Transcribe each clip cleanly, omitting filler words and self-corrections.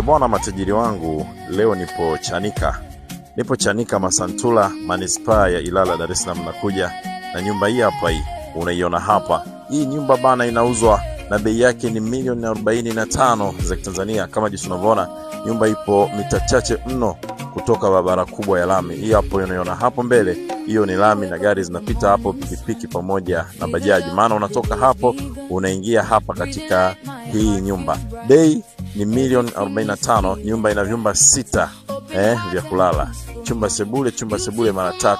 Bwana matajiri wangu, leo nipo Chanika Masantula, manispaa ya Ilala, Dar es Salaam. Nakuja na nyumba hii hapa, hii unaiona hapa. Hii nyumba bana inauzwa na bei yake ni milioni 45 za Tanzania. Kama jinsi unavyoona, nyumba ipo mita chache mno kutoka barabara kubwa ya lami. Hii hapo unaiona hapo mbele, hiyo ni lami na gari zinapita hapo, pikipiki pamoja na bajaji. Maana unatoka hapo unaingia hapa katika hii nyumba. Bei ni milioni 45. Nyumba ina vyumba 6 vya kulala, chumba sebule mara 3.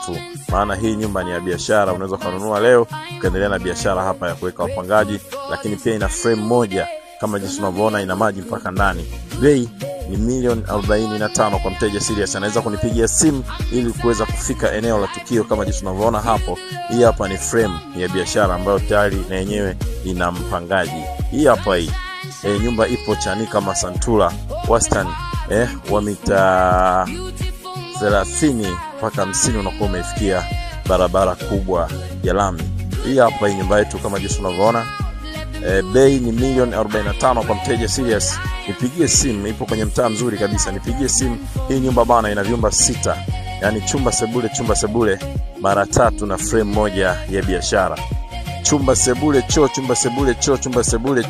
Maana hii nyumba ni ya biashara, unaweza kununua leo ukaendelea na biashara hapa ya kuweka wapangaji. Lakini pia ina frame moja kama jinsi unavyoona, ina maji mpaka ndani. Bei ni milioni 45 kwa mteja serious. Anaweza kunipigia simu ili kuweza kufika eneo la tukio kama jinsi unavyoona hapo. Hii hapa ni frame ya biashara ambayo tayari na yenyewe ina mpangaji. Hii hapa hii nyumba ipo Chanika Masantula, wastani wa mita 30 mpaka 50 unakuwa umefikia barabara kubwa ya lami. Hii hapa hii nyumba yetu kama jinsi unavyoona. Bei ni milioni 45 kwa mteja serious. Nipigie simu, ipo kwenye mtaa mzuri kabisa. Nipigie simu. Hii nyumba bana ina vyumba 6. Yaani chumba sebule mara 3 na frame moja ya biashara. Chumba sebule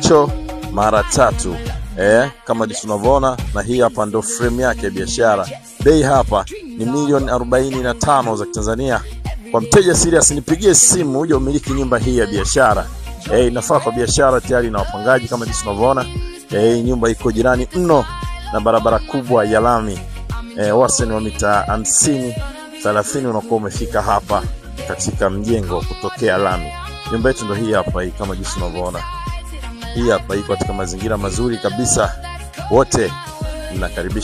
choo mara 3. Kama jinsi unavyoona, na hii hapa ndo frame yake ya biashara. Bei hapa ni milioni 45 za Tanzania. Kwa mteja serious, nipigie simu uje umiliki nyumba hii ya biashara. Inafaa kwa biashara, tayari na wapangaji kama jinsi unavyoona. Nyumba iko jirani mno na barabara kubwa ya lami. Wastani wa mita 50-30 unakuwa umefika hapa katika mjengo kutokea lami. Nyumba yetu ndo hii hapa hii kama jinsi unavyoona. Hii hapa iko katika mazingira mazuri kabisa. Wote mnakaribishwa.